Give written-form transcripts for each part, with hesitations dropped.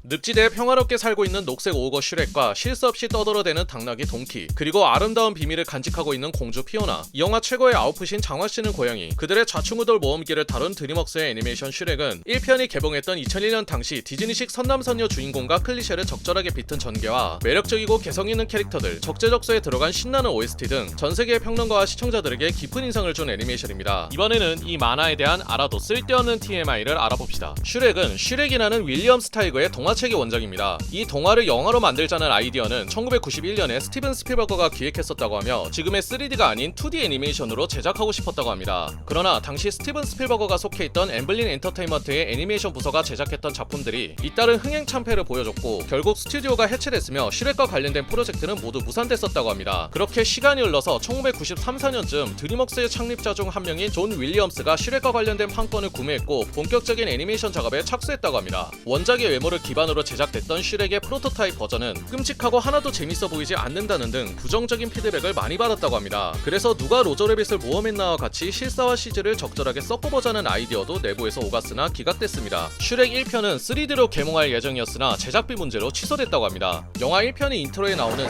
늪지대에 평화롭게 살고 있는 녹색 오거 슈렉과 쉴 새 없이 떠들어대는 당나귀 동키, 그리고 아름다운 비밀을 간직하고 있는 공주 피오나. 이 영화 최고의 아웃풋인 장화씨는 고양이, 그들의 좌충우돌 모험기를 다룬 드림웍스의 애니메이션 슈렉은 1편이 개봉했던 2001년 당시 디즈니식 선남선녀 주인공과 클리셰를 적절하게 빗은 전개와 매력적이고 개성있는 캐릭터들, 적재적소에 들어간 신나는 OST 등 전세계의 평론가와 시청자들에게 깊은 인상을 준 애니메이션입니다. 이번에는 이 만화에 대한 알아도 쓸데없는 TMI를 알아봅시다. 슈렉은 슈렉이라는 윌리엄 스타이거의 동화책의 원작입니다. 이 동화를 영화로 만들자는 아이디어는 1991년에 스티븐 스필버거가 기획했었다고 하며 지금의 3D가 아닌 2D 애니메이션으로 제작하고 싶었다고 합니다. 그러나 당시 스티븐 스필버거가 속해 있던 엠블린 엔터테인먼트의 애니메이션 부서가 제작했던 작품들이 잇따른 흥행참패를 보여줬고 결국 스튜디오가 해체됐으며 슈렉과 관련된 프로젝트는 모두 무산됐었다고 합니다. 그렇게 시간이 흘러서 1993, 4년쯤 드림웍스의 창립자 중 한 명인 존 윌리엄스가 슈렉과 관련된 판권을 구매했고 본격적인 애니메이션 작업에 착수했다고 합니다. 원작의 외모를 기반으로 제작됐던 슈렉의 프로토타입 버전은 끔찍하고 하나도 재밌어 보이지 않는다는 등 부정적인 피드백을 많이 받았다고 합니다. 그래서 누가 로저 래빗을 모험했나와 같이 실사와 CG를 적절하게 섞어보자는 아이디어도 내부에서 오갔으나 기각됐습니다. 슈렉 1편은 3D로 개봉할 예정이었으나 제작비 문제로 취소됐다고 합니다. 영화 1편의 인트로에 나오는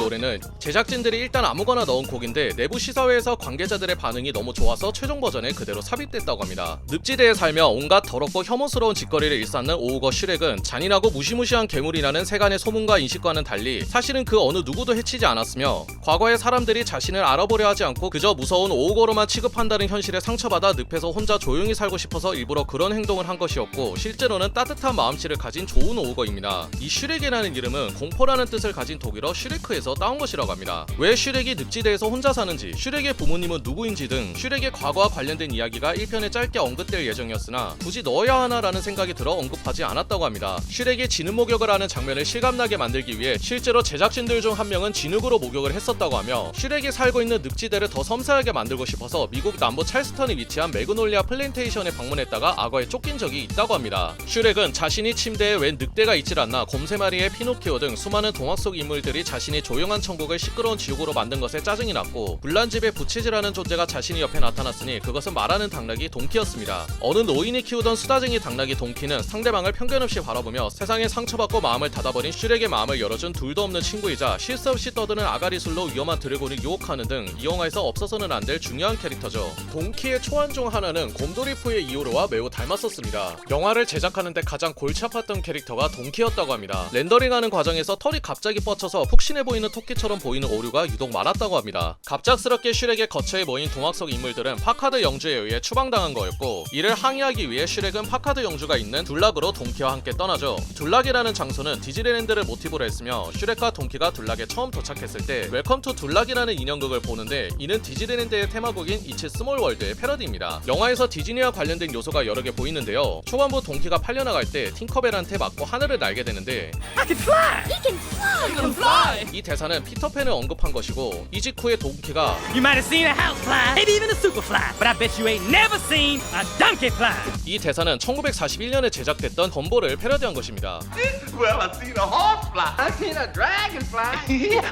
노래는 제작진들이 일단 아무거나 넣은 곡인데 내부 시사회에서 관계자들의 반응이 너무 좋아서 최종 버전에 그대로 삽입됐다고 합니다. 늪지대에 살며 온갖 더럽고 혐오스러운 짓거리를 일삼는 오우거 슈렉은 잔인하고 무시무시한 괴물이라는 세간의 소문과 인식과는 달리 사실은 그 어느 누구도 해치지 않았으며 과거의 사람들이 자신을 알아보려 하지 않고 그저 무서운 오우거로만 취급한다는 현실에 상처받아 늪에서 혼자 조용히 살고 싶어서 일부러 그런 행동을 한 것이었고 실제로는 따뜻한 마음씨를 가진 좋은 오우거입니다. 이 슈렉이라는 이름은 공포라는 뜻을 가진 독일어 슈레크에서 따온 것이라고 합니다. 왜 슈렉이 늪지대에서 혼자 사는지, 슈렉의 부모님은 누구인지 등 슈렉의 과거와 관련된 이야기가 1편에 짧게 언급될 예정이었으나 굳이 넣어야 하나라는 생각이 들어 언급하지 않았다고 합니다. 슈렉이 진흙 목욕을 하는 장면을 실감나게 만들기 위해 실제로 제작진들 중 한 명은 진흙으로 목욕을 했었다고 하며 슈렉이 살고 있는 늪지대를 더 섬세하게 만들고 싶어서 미국 남부 찰스턴에 위치한 매그놀리아 플랜테이션에 방문했다가 악어에 쫓긴 적이 있다고 합니다. 슈렉은 자신이 침대에 웬 늑대가 있질 않나, 곰새마리의 피노키오 등 수많은 동화 속 인물들이 자신이 조용한 천국을 시끄러운 지옥으로 만든 것에 짜증이 났고 불난집에 부치즈라는 존재가 자신이 옆에 나타났으니 그것은 말하는 당나귀 동키였습니다. 어느 노인이 키우던 수다쟁이 당나귀 동키는 상대방을 편견 없이 바라보며 세상에 상처받고 마음을 닫아버린 슈렉의 마음을 열어준 둘도 없는 친구이자 쉴 새 없이 떠드는 아가리술로 위험한 드래곤을 유혹하는 등 이 영화에서 없어서는 안 될 중요한 캐릭터죠. 동키의 초안 중 하나는 곰돌이푸의 이오르와 매우 닮았었습니다. 영화를 제작하는데 가장 골치 아팠던 캐릭터가 동키였다고 합니다. 렌더링하는 과정에서 털이 갑자기 뻗쳐서 푹신해 보이는 토끼처럼 보이는 오류가 유독 많았다고 합니다. 갑작스럽게 슈렉의 거처에 모인 동화 속 인물들은 파카드 영주에 의해 추방당한 거였고 이를 항의하기 위해 슈렉은 파카드 영주가 있는 둘락으로 동키와 함께 떠나죠. 둘락이라는 장소는 디즈니랜드를 모티브로 했으며 슈렉과 동키가 둘락에 처음 도착했을 때 웰컴 투 둘락이라는 인형극을 보는데 이는 디즈니랜드의 테마곡인 이츠 스몰 월드의 패러디입니다. 영화에서 디즈니와 관련된 요소가 여러 개 보이는데요. 초반부 동키가 팔려나갈 때 팅커벨한테 맞고 하늘을 날게 되는데 I can fly! He can fly! I can fly! 이 대사는 피터팬을 언급한 것이고 이 직후에 동키가 You might have seen a house fly, maybe even a super fly, but I bet you ain't never seen a donkey fly! 이 대사는 1941년에 제작됐던 덤보를 패러디한 것입니다. Well, I seen a horse fly. I seen a dragon fly.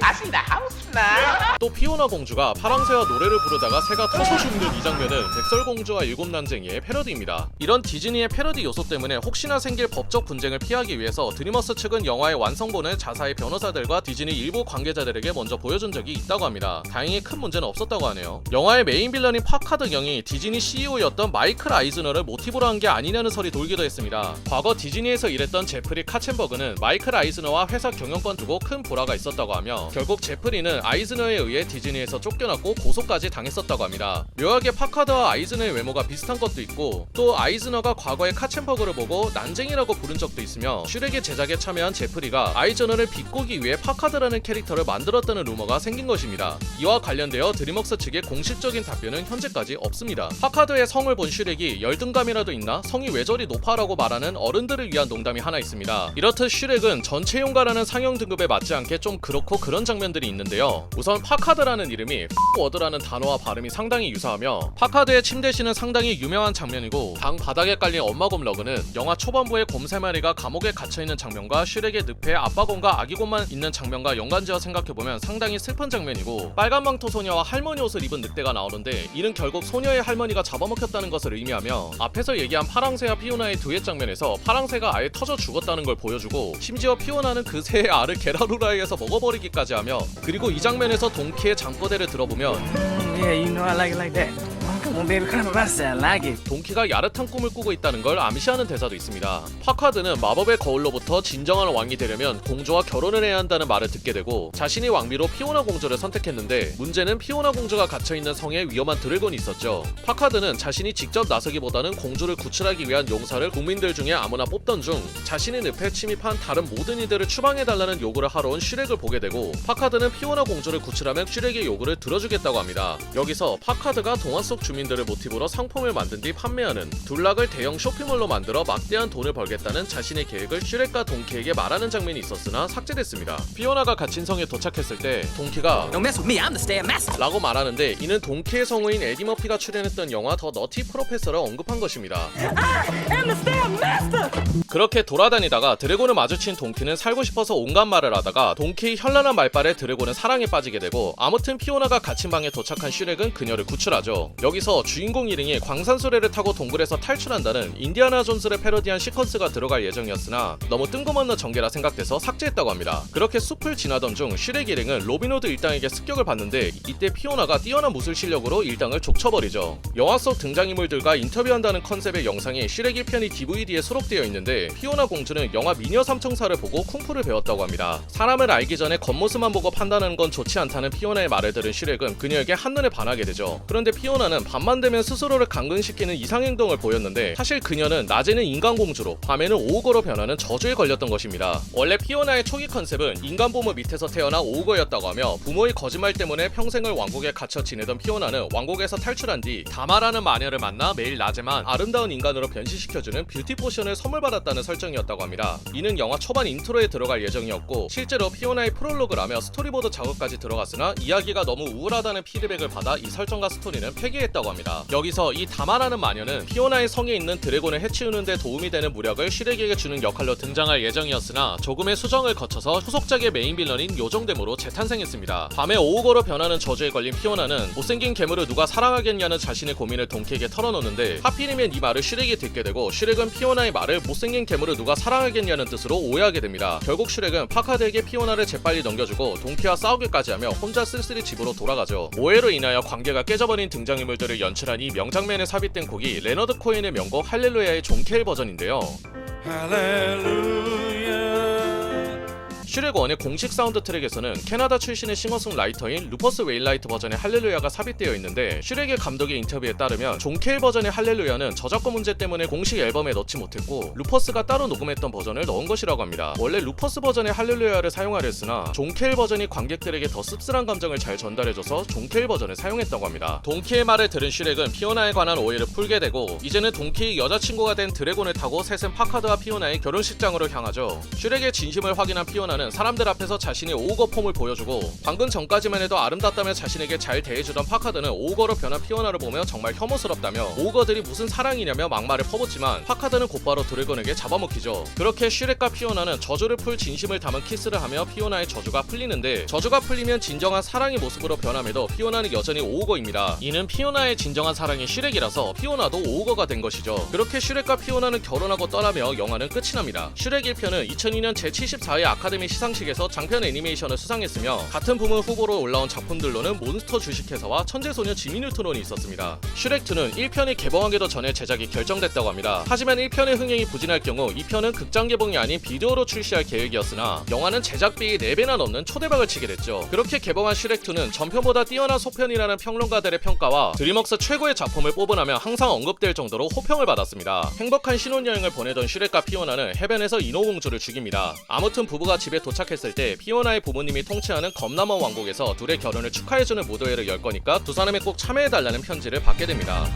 I seen a house fly. 또 피오나 공주가 파랑새와 노래를 부르다가 새가 터서 죽는 이 장면은 백설공주와 일곱난쟁이의 패러디입니다. 이런 디즈니의 패러디 요소 때문에 혹시나 생길 법적 분쟁을 피하기 위해서 드림웍스 측은 영화의 완성본을 자사의 변호사들과 디즈니 일부 관계자들에게 먼저 보여준 적이 있다고 합니다. 다행히 큰 문제는 없었다고 하네요. 영화의 메인 빌런인 파카드 경이 디즈니 CEO였던 마이클 아이즈너를 모티브로 한 게 아니냐는 설이 돌기도 했습니다. 과거 디즈니에서 일했던 제프리 카첸버그는 마이클 아이즈너와 회사 경영권 두고 큰 불화가 있었다고 하며 결국 제프리는 아이즈너에 의해 디즈니에서 쫓겨났고 고소까지 당했었다고 합니다. 묘하게 파카드와 아이즈너의 외모가 비슷한 것도 있고 또 아이즈너가 과거에 카첸버그를 보고 난쟁이라고 부른 적도 있으며 슈렉의 제작에 참여한 제프리가 아이즈너를 비꼬기 위해 파카드라는 캐릭터를 만들었다는 루머가 생긴 것입니다. 이와 관련되어 드림웍스 측의 공식적인 답변은 현재까지 없습니다. 파카드의 성을 본 슈렉이 열등감이라도 있나? 성이 왜 저리 높아? 라고 말하는 어른들을 위한 농담이 하나 있습니다. 이렇듯 슈렉은 전체 용가라는 상형 등급에 맞지 않게 좀 그렇고 그런 장면들이 있는데요. 우선 파카드라는 이름이 워드라는 단어와 발음이 상당히 유사하며 파카드의 침대신은 상당히 유명한 장면이고 방 바닥에 깔린 엄마곰 러그는 영화 초반부에 곰 3마리가 감옥에 갇혀있는 장면과 슈렉의 늪에 아빠곰과 아기곰만 있는 장면과 연관지어 생각해보면 상당히 슬픈 장면이고 빨간 망토 소녀와 할머니 옷을 입은 늑대가 나오는데 이는 결국 소녀의 할머니가 잡아먹혔다는 것을 의미하며 앞에서 얘기한 파랑새와 피오나의 듀엣 장면에서 파랑새가 아예 터져 죽었다는 걸 보여주고 심지어 피오나는 그 새의 알을 게라루라이에서 먹어버리기까지 하며 그리고 이 장면에서 동키의 잠꼬대를 들어보면 Yeah, you know I like it like that. Come on, baby, come on, I like it. 동키가 야릇한 꿈을 꾸고 있다는 걸 암시하는 대사도 있습니다. 파카드는 마법의 거울로부터 진정한 왕이 되려면 공주와 결혼을 해야 한다는 말을 듣게 되고 자신이 왕비로 피오나 공주를 선택했는데 문제는 피오나 공주가 갇혀있는 성에 위험한 드래곤이 있었죠. 파카드는 자신이 직접 나서기보다는 공주를 구출하기 위한 용사를 국민들 중에 아무나 뽑던 중 자신의 늪에 침입한 다른 모든 이들을 추방해달라는 요구를 하러 온 슈렉을 보게 되고 파카드는 피오나 공주를 구출하면 슈렉의 요구를 들어주겠다고 합니다. 여기서 파카드가 동화 속 주민들을 모티브로 상품을 만든 뒤 판매하는 둘락을 대형 쇼핑몰로 만들어 막대한 돈을 벌겠다는 자신의 계획을 슈렉과 동키에게 말하는 장면이 있었으나 삭제됐습니다. 피오나가 갇힌 성에 도착했을 때 동키가 Don't mess with me, I'm the stair master. 라고 말하는데 이는 동키의 성우인 에디 머피가 출연했던 영화 더 너티 프로페서를 언급한 것입니다. I'm the stair master. 그렇게 돌아다니다가 드래곤을 마주친 동키는 살고 싶어서 온갖 말을 하다가 동키의 현란한 말빨에 드래곤은 사랑에 빠지게 되고 아무튼 피오나가 갇힌 방에 도착한 슈렉은 그녀를 구출하죠. 여기서 주인공 일행이 광산수레를 타고 동굴에서 탈출한다는 인디아나 존스를 패러디한 시퀀스가 들어갈 예정이었으나 너무 뜬금없는 전개라 생각돼서 삭제했다고 합니다. 그렇게 숲을 지나던 중 슈렉 일행은 로빈후드 일당에게 습격을 받는데 이때 피오나가 뛰어난 무술 실력으로 일당을 족쳐버리죠. 영화 속 등장인물들과 인터뷰한다는 컨셉의 영상이 슈렉 1편이 DVD에 수록되어 있는데 피오나 공주는 영화 미녀 삼총사를 보고 쿵푸를 배웠다고 합니다. 사람을 알기 전에 겉모습만 보고 판단하는 건 좋지 않다는 피오나의 말을 들은 슈렉은 그녀에게 한눈에 반하게 되죠. 그런데 피오나는 밤만 되면 스스로를 감금시키는 이상행동을 보였는데 사실 그녀는 낮에는 인간공주로 밤에는 오우거로 변하는 저주에 걸렸던 것입니다. 원래 피오나의 초기 컨셉은 인간보물 밑에서 태어나 오우거였다고 하며 부모의 거짓말 때문에 평생을 왕국에 갇혀 지내던 피오나는 왕국에서 탈출한 뒤 다마라는 마녀를 만나 매일 낮에만 아름다운 인간으로 변신시켜주는 뷰티 포션을 선물 받았다는 설정이었다고 합니다. 이는 영화 초반 인트로에 들어갈 예정이었고 실제로 피오나의 프롤로그라며 스토리보드 작업까지 들어갔으나 이야기가 너무 우울하다는 피드백을 받아 이 설정과 스토리는 폐기했다고 합니다. 여기서 이 다마라는 마녀는 피오나의 성에 있는 드래곤을 해치우는 데 도움이 되는 무력을 슈렉에게 주는 역할로 등장할 예정이었으나 조금의 수정을 거쳐서 후속작의 메인 빌런인 요정됨으로 재탄생했습니다. 밤에 오우거로 변하는 저주에 걸린 피오나는 못생긴 괴물을 누가 사랑하겠냐는 자신의 고민을 동키에게 털어놓는데 하필이면 이 말을 슈렉이 듣게 되고 슈렉은 피오나의 말을 못생긴 괴물을 누가 사랑하겠냐는 뜻으로 오해하게 됩니다. 결국 슈렉은 파카드에게 피오나를 재빨리 넘겨주고 동키와 싸우기까지 하며 혼자 쓸쓸히 집으로 돌아가죠. 오해로 인하여 관계가 깨져버린 등장인물들을 연출한 이 명장면에 삽입된 곡이 레너드 코엔의 명곡 할렐루야의 존 케일 버전인데요. 슈렉 1의 공식 사운드 트랙에서는 캐나다 출신의 싱어송라이터인 루퍼스 웨일라이트 버전의 할렐루야가 삽입되어 있는데 슈렉의 감독의 인터뷰에 따르면 존 케일 버전의 할렐루야는 저작권 문제 때문에 공식 앨범에 넣지 못했고 루퍼스가 따로 녹음했던 버전을 넣은 것이라고 합니다. 원래 루퍼스 버전의 할렐루야를 사용하려 했으나 존 케일 버전이 관객들에게 더 씁쓸한 감정을 잘 전달해줘서 존 케일 버전을 사용했다고 합니다. 동키의 말을 들은 슈렉은 피오나에 관한 오해를 풀게 되고 이제는 동키의 여자친구가 된 드래곤을 타고 셋은 파카드와 피오나의 결혼식장으로 향하죠. 슈렉의 진심을 확인한 피오나는 사람들 앞에서 자신의 오우거 폼을 보여주고 방금 전까지만 해도 아름답다며 자신에게 잘 대해주던 파카드는 오우거로 변한 피오나를 보며 정말 혐오스럽다며 오우거들이 무슨 사랑이냐며 막말을 퍼붓지만 파카드는 곧바로 드래곤에게 잡아먹히죠. 그렇게 슈렉과 피오나는 저주를 풀 진심을 담은 키스를 하며 피오나의 저주가 풀리는데 저주가 풀리면 진정한 사랑의 모습으로 변함에도 피오나는 여전히 오우거입니다. 이는 피오나의 진정한 사랑이 슈렉이라서 피오나도 오우거가 된 것이죠. 그렇게 슈렉과 피오나는 결혼하고 떠나며 영화는 끝이 납니다. 슈렉 1편은 2002년 제74회 아카데미 시상식에서 장편 애니메이션을 수상했으며 같은 부문 후보로 올라온 작품들로는 몬스터 주식회사와 천재소녀 지미 뉴트론이 있었습니다. 슈렉2는 1편이 개봉하기도 전에 제작이 결정됐다고 합니다. 하지만 1편의 흥행이 부진할 경우 2편은 극장 개봉이 아닌 비디오로 출시할 계획이었으나 영화는 제작비의 4배나 넘는 초대박을 치게 됐죠. 그렇게 개봉한 슈렉2는 전편보다 뛰어난 소편이라는 평론가들의 평가와 드림웍스 최고의 작품을 뽑으라며 항상 언급될 정도로 호평을 받았습니다. 행복한 신혼여행을 보내던 슈렉과 피오나는 해변에서 인어공주를 죽입니다. 아무튼 부부가 집에 도착했을 때 피오나의 부모님이 통치하는 겁나먼 왕국에서 둘의 결혼을 축하해주는 무도회를 열 거니까 두 사람이 꼭 참여해달라는 편지를 받게 됩니다.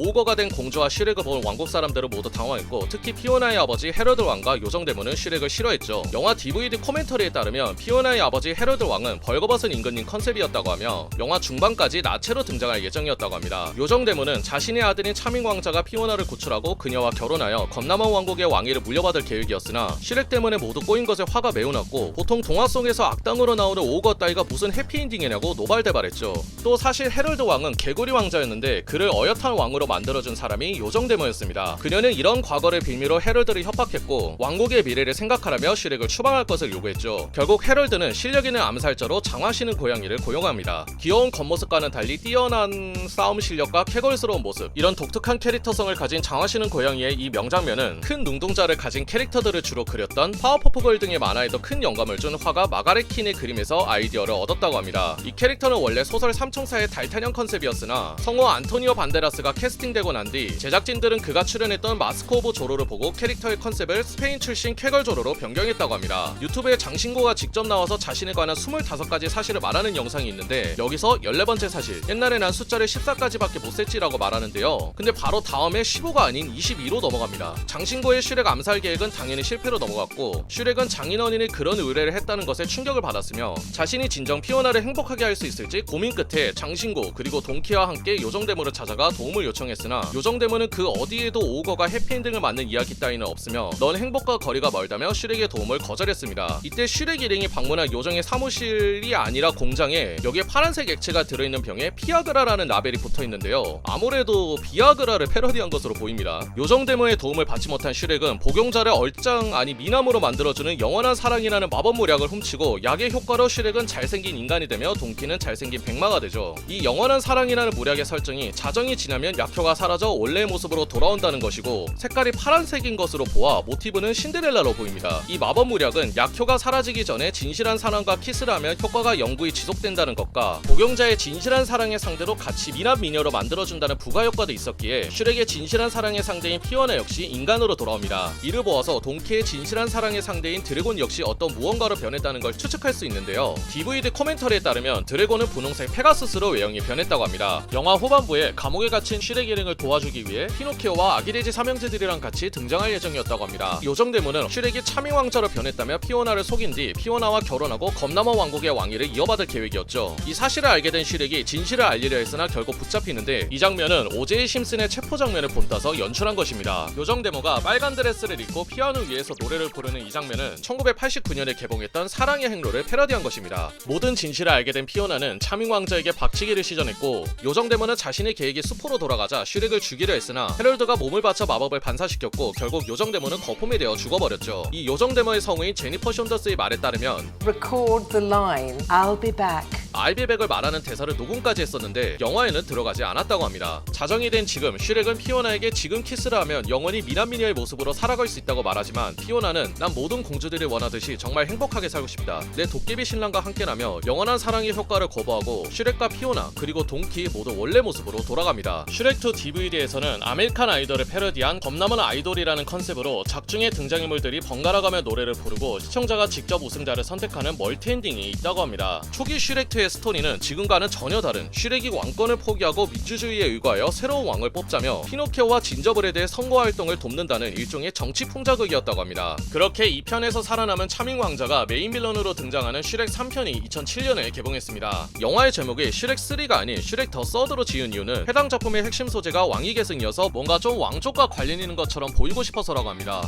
오거가 된 공주와 슈렉을 본 왕국 사람들은 모두 당황했고 특히 피오나의 아버지 헤로드 왕과 요정 대문은 슈렉을 싫어했죠. 영화 DVD 코멘터리에 따르면 피오나의 아버지 헤로드 왕은 벌거벗은 임금님 컨셉이었다고 하며 영화 중반까지 나체로 등장할 예정이었다고 합니다. 요정 대문은 자신의 아들인 차밍 왕자가 피오나를 구출하고 그녀와 결혼하여 검남원 왕국의 왕위를 물려받을 계획이었으나 슈렉 때문에 모두 꼬인 것에 화가 매우 났고 보통 동화 속에서 악당으로 나오는 오거 따위가 무슨 해피엔딩이냐고 노발대발했죠. 또 사실 헤럴드 왕은 개구리 왕자였는데 그를 어엿한 왕으로 만들어준 사람이 요정 대문이었습니다. 그녀는 이런 과거를 빌미로 헤럴드를 협박했고 왕국의 미래를 생각하라며 슈렉을 추방할 것을 요구했죠. 결국 헤럴드는 실력 있는 암살자로 장화시는 고양이를 고용합니다. 귀여운 겉모습과는 달리 뛰어난 싸움 실력과 쾌걸스러운 모습, 이런 독특한 캐릭터성을 가진 장화시는 고양이의 이 명장면은 큰 눈동자를 가진 캐릭터들을 주로 그렸던 파워퍼프걸 등의 만화에도 큰 영감을 준 화가 마가렛 킨의 그림에서 아이디어를 얻었다고 합니다. 이 캐릭터는 원래 소설 삼총사의 달타냥 컨셉이었으나 성우 안토니오 반데라스가 캐스팅되고 난 뒤 제작진들은 그가 출연했던 마스크 오브 조로를 보고 캐릭터의 컨셉을 스페인 출신 쾌걸 조로로 변경했다고 합니다. 유튜브에 장신고가 직접 나와서 자신에 관한 25가지 사실을 말하는 영상이 있는데 여기서 14번째 사실, 옛날에 난 숫자를 14까지밖에 못 셌지라고 말하는데요. 근데 바로 다음에 15가 아닌 22로 넘어갑니다. 장신고의 슈렉 암살 계획은 당연히 실패로 넘어갔고 슈렉은 장인어른이 그런 의뢰를 했다는 것에 충격을 받았으며 자신이 진정 피오나를 행복하게 할 수 있을지 고민 끝에 장신고 그리고 동키와 함께 요정대문을 찾아가 도움을 요청했으나 요정대문은 그 어디에도 오거가 해피엔딩을 맞는 이야기 따위는 없으며 넌 행복과 거리가 멀다며 슈렉의 도움을 거절했습니다. 이때 슈렉 일행이 방문한 요정의 사무실이 아니라 공장에 여기에 파란색 액체가 들어있는 병에 피아그라라는 라벨이 붙어있는데요. 아무래도 비아그라를 패러디한 것으로 보입니다. 요정대문의 도움을 받지 못한 슈렉은 복용자를 얼짱 아니 미남으로 만들어주는 영원한 사랑이라는 마법무약을 훔치고 약의 효과로 슈렉은 잘생긴 인간이 되며 동키는 잘생긴 백마가 되죠. 이 영원한 사랑이라는 무약의 설정이 자정이 지나면 약효가 사라져 원래의 모습으로 돌아온다는 것이고 색깔이 파란색인 것으로 보아 모티브는 신데렐라로 보입니다. 이 마법무약은 약효가 사라지기 전에 진실한 사랑과 키스를 하면 효과가 영구히 지속된다는 것과 복용자의 진실한 사랑의 상대로 같이 미남 미녀로 만들어준다는 부가효과도 있었기에 슈렉의 진실한 사랑의 상대인 피오나 역시 인간으로 돌아옵니다. 이를 보아서 동키의 진실한 사랑의 상대인 드래곤 역시 어떤 무언가로 변했다는 걸 추측할 수 있는데요. DVD 코멘터리에 따르면 드래곤은 분홍색 페가수스로 외형이 변했다고 합니다. 영화 후반부에 감옥에 갇힌 슈렉 일행을 도와주기 위해 피노키오와 아기돼지 삼형제들이랑 같이 등장할 예정이었다고 합니다. 요정대문은 슈렉이 차밍 왕자로 변했다며 피오나를 속인 뒤 피오나와 결혼하고 검남원 왕국의 왕위를 이어받을 계획이었죠. 이 사실을 알게 된 슈렉이 진실을 알리려 했으나 결국 붙잡히는데 이 장면은 오제이 심슨의 체포 장면을 본따서 연출한 것입니다. 요정대모가 빨간 드레스를 입고 피아노 위에서 노래를 부르는 이 장면은 1989년에 개봉했던 사랑의 행로를 패러디한 것입니다. 모든 진실을 알게 된 피오나는 차밍 왕자에게 박치기를 시전했고 요정대모는 자신의 계획이 수포로 돌아가자 슈렉을 죽이려 했으나 헤럴드가 몸을 바쳐 마법을 반사시켰고 결국 요정대모는 거품이 되어 죽어버렸죠. 이 요정대모의 성우인 제니퍼 션더스의 말에 따르면 Record the line. I'll be back. 알비백을 말하는 대사를 녹음까지 했었는데 영화에는 들어가지 않았다고 합니다. 자정이 된 지금 슈렉은 피오나에게 지금 키스를 하면 영원히 미남미녀의 모습으로 살아갈 수 있다고 말하지만 피오나는 난 모든 공주들이 원하듯이 정말 행복하게 살고 싶다. 내 도깨비 신랑과 함께라며 영원한 사랑의 효과를 거부하고 슈렉과 피오나 그리고 동키 모두 원래 모습으로 돌아갑니다. 슈렉2 DVD에서는 아메리칸 아이돌을 패러디한 검남은 아이돌이라는 컨셉으로 작중의 등장인물들이 번갈아가며 노래를 부르고 시청자가 직접 우승자를 선택하는 멀티엔딩이 있다고 합니다. 초기 슈렉2의 스토리는 지금과는 전혀 다른 슈렉이 왕권을 포기하고 민주주의에 의거하여 새로운 왕을 뽑자며 피노키오와 진저브레드의 선거 활동을 돕는다는 일종의 정치 풍자극이었다고 합니다. 그렇게 2편에서 살아남은 차밍 왕자가 메인 빌런으로 등장하는 슈렉 3편이 2007년에 개봉했습니다. 영화의 제목이 슈렉 3가 아닌 슈렉 더 서드로 지은 이유는 해당 작품의 핵심 소재가 왕위 계승이어서 뭔가 좀 왕족과 관련 있는 것처럼 보이고 싶어서라고 합니다.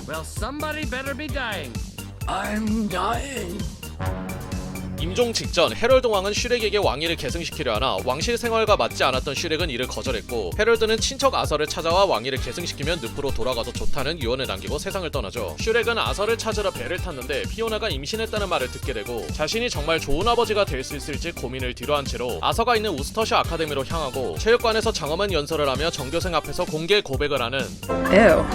Well, somebody better be dying. I'm dying. 임종 직전 헤럴드 왕은 슈렉에게 왕위를 계승시키려 하나 왕실 생활과 맞지 않았던 슈렉은 이를 거절했고 헤럴드는 친척 아서를 찾아와 왕위를 계승시키면 늪으로 돌아가도 좋다는 유언을 남기고 세상을 떠나죠. 슈렉은 아서를 찾으러 배를 탔는데 피오나가 임신했다는 말을 듣게 되고 자신이 정말 좋은 아버지가 될 수 있을지 고민을 뒤로한 채로 아서가 있는 우스터셔 아카데미로 향하고 체육관에서 장엄한 연설을 하며 전교생 앞에서 공개 고백을 하는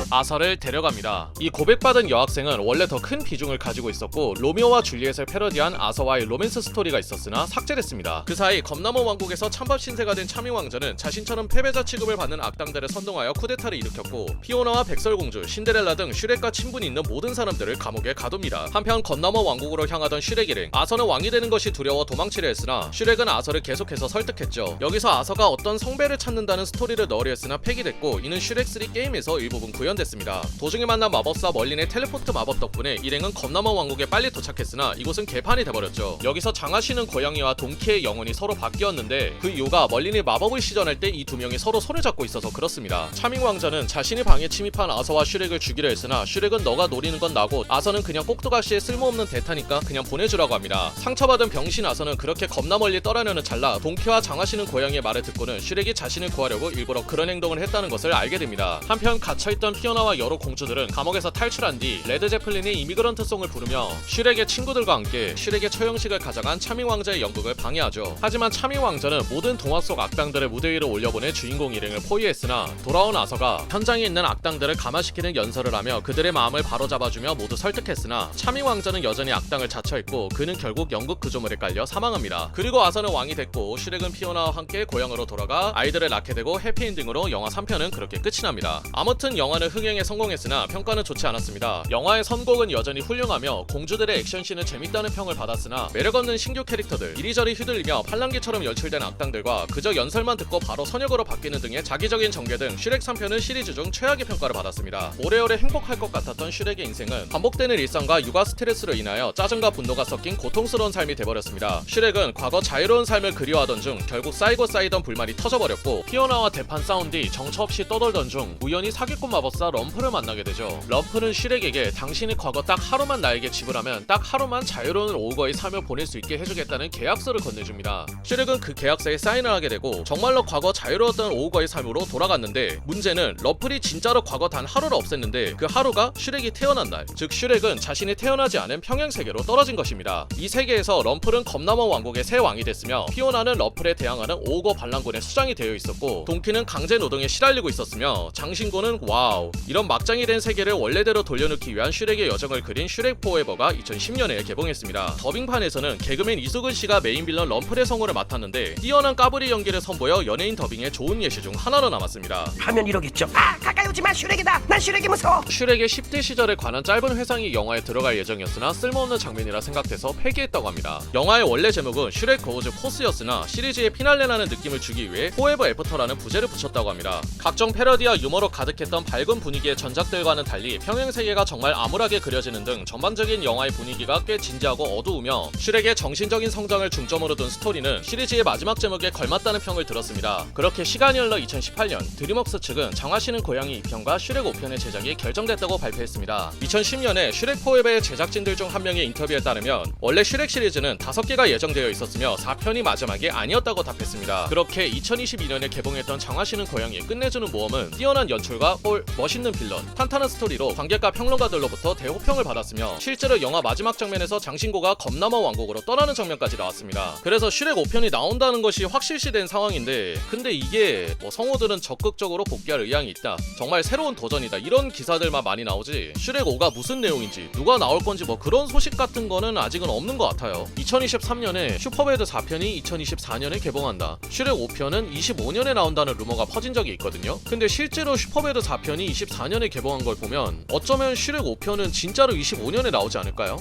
아서를 데려갑니다. 이 고백받은 여학생은 원래 더 큰 비중을 가지고 있었고 로미오와 줄리엣을 패러디한 아서와의 로맨스 스토리가 있었으나 삭제됐습니다. 그 사이 검나무 왕국에서 찬밥 신세가 된 차밍 왕자는 자신처럼 패배자 취급을 받는 악당들을 선동하여 쿠데타를 일으켰고 피오나와 백설공주, 신데렐라 등 슈렉과 친분이 있는 모든 사람들을 감옥에 가둡니다. 한편 검나무 왕국으로 향하던 슈렉 일행, 아서는 왕이 되는 것이 두려워 도망치려 했으나 슈렉은 아서를 계속해서 설득했죠. 여기서 아서가 어떤 성배를 찾는다는 스토리를 넣으려 했으나 폐기됐고 이는 슈렉3 게임에서 일부분 구현됐습니다. 도중에 만난 마법사 멀린의 텔레포트 마법 덕분에 일행은 검나무 왕국에 빨리 도착했으나 이곳은 개판이 돼버렸죠. 여기서 장화시는 고양이와 동키의 영혼이 서로 바뀌었는데 그 이유가 멀린이 마법을 시전할 때 이 두 명이 서로 손을 잡고 있어서 그렇습니다. 차밍 왕자는 자신이 방에 침입한 아서와 슈렉을 죽이려 했으나 슈렉은 너가 노리는 건 나고 아서는 그냥 꼭두각시에 쓸모없는 대타니까 그냥 보내주라고 합니다. 상처받은 병신 아서는 그렇게 겁나 멀리 떠나려는 찰나 동키와 장화시는 고양이의 말을 듣고는 슈렉이 자신을 구하려고 일부러 그런 행동을 했다는 것을 알게 됩니다. 한편 갇혀있던 피오나와 여러 공주들은 감옥에서 탈출한 뒤 레드 제플린의 이미그런트 송을 부르며 슈렉의 친구들과 함께 슈렉의 처형식을 가져간 차밍 왕자의 연극을 방해하죠. 하지만 차밍 왕자는 모든 동화 속 악당들을 무대 위로 올려보내 주인공 일행을 포위했으나 돌아온 아서가 현장에 있는 악당들을 감화시키는 연설을 하며 그들의 마음을 바로잡아주며 모두 설득했으나 차밍 왕자는 여전히 악당을 자처했고 그는 결국 연극 구조물에 깔려 사망합니다. 그리고 아서는 왕이 됐고 슈렉은 피오나와 함께 고향으로 돌아가 아이들을 낳게 되고 해피엔딩으로 영화 3편은 그렇게 끝이 납니다. 아무튼 영화는 흥행에 성공했으나 평가는 좋지 않았습니다. 영화의 선곡은 여전히 훌륭하며 공주들의 액션씬은 재밌다는 평을 받았으나 매력없는 신규 캐릭터들, 이리저리 휘둘리며 팔랑귀처럼 연출된 악당들과 그저 연설만 듣고 바로 선역으로 바뀌는 등의 자기적인 전개 등 슈렉 3편은 시리즈 중 최악의 평가를 받았습니다. 오래오래 행복할 것 같았던 슈렉의 인생은 반복되는 일상과 육아 스트레스로 인하여 짜증과 분노가 섞인 고통스러운 삶이 돼버렸습니다. 슈렉은 과거 자유로운 삶을 그리워하던 중 결국 쌓이고 쌓이던 불만이 터져버렸고 피오나와 대판 싸운 뒤 정처 없이 떠돌던 중 우연히 사기꾼 마법사 럼프를 만나게 되죠. 럼프는 슈렉에게 당신이 과거 딱 하루만 나에게 지불하면 딱 하루만 자유로운 오거의 삶을 보낼 수 있게 해주겠다는 계약서를 건네줍니다. 슈렉은 그 계약서에 사인을 하게 되고 정말로 과거 자유로웠던 오거의 삶으로 돌아갔는데 문제는 러플이 진짜로 과거 단 하루를 없앴는데 그 하루가 슈렉이 태어난 날, 즉 슈렉은 자신이 태어나지 않은 평행세계로 떨어진 것입니다. 이 세계에서 럼플은 검나무 왕국의 새 왕이 됐으며 피오나는 러플에 대항하는 오거 반란군의 수장이 되어 있었고 동키는 강제 노동에 시달리고 있었으며 장신구는 와우, 이런 막장이 된 세계를 원래대로 돌려놓기 위한 슈렉의 여정을 그린 슈렉 포에버가 2010년에 개봉했습니다. 더빙판에서는 개그맨 이수근 씨가 메인 빌런 럼플의 성우를 맡았는데 뛰어난 까불이 연기를 선보여 연예인 더빙에 좋은 예시 중 하나로 남았습니다. 하면 이러겠죠. 아, 가까이 오지 마. 슈렉이다. 난 슈렉이 무서워. 슈렉의 10대 시절에 관한 짧은 회상이 영화에 들어갈 예정이었으나 쓸모없는 장면이라 생각돼서 폐기했다고 합니다. 영화의 원래 제목은 슈렉 고우즈 포스였으나 시리즈의 피날레라는 느낌을 주기 위해 포에버 애프터라는 부제를 붙였다고 합니다. 각종 패러디와 유머로 가득했던 밝은 분위기의 전작들과는 달리 평행세계가 정말 암울하게 그려지는 등 전반적인 영화의 분위기가 꽤 진지하고 어두우며 슈렉의 정신적인 성장을 중점으로 둔 스토리는 시리즈의 마지막 제목에 걸맞다는 평을 들었습니다. 그렇게 시간이 흘러 2018년 드림웍스 측은 장화시는 고양이 2편과 슈렉 5편의 제작이 결정됐다고 발표했습니다. 2010년에 슈렉 포에버의 제작진들 중 한 명의 인터뷰에 따르면 원래 슈렉 시리즈는 5개가 예정되어 있었으며 4편이 마지막이 아니었다고 답했습니다. 그렇게 2022년에 개봉했던 장화시는 고양이의 끝내주는 모험은 뛰어난 연출과 멋있는 빌런, 탄탄한 스토리로 관객과 평론가들로부터 대호평을 받았으며 실제로 영화 마지막 장면에서 장신구가 검나무 왕국으로 떠나는 장면까지 나왔습니다. 그래서 슈렉 5편이 나온다는 것이 확실시된 상황인데 근데 이게 성우들은 적극적으로 복귀할 의향이 있다, 정말 새로운 도전이다, 이런 기사들만 많이 나오지 슈렉 5가 무슨 내용인지 누가 나올 건지 그런 소식 같은 거는 아직은 없는 것 같아요. 2023년에 슈퍼배드 4편이 2024년에 개봉한다, 슈렉 5편은 25년에 나온다는 루머가 퍼진 적이 있거든요. 근데 실제로 슈퍼배드 4편이 24년에 개봉한 걸 보면 어쩌면 슈렉 5편은 진짜로 25년에 나오지 않을까요?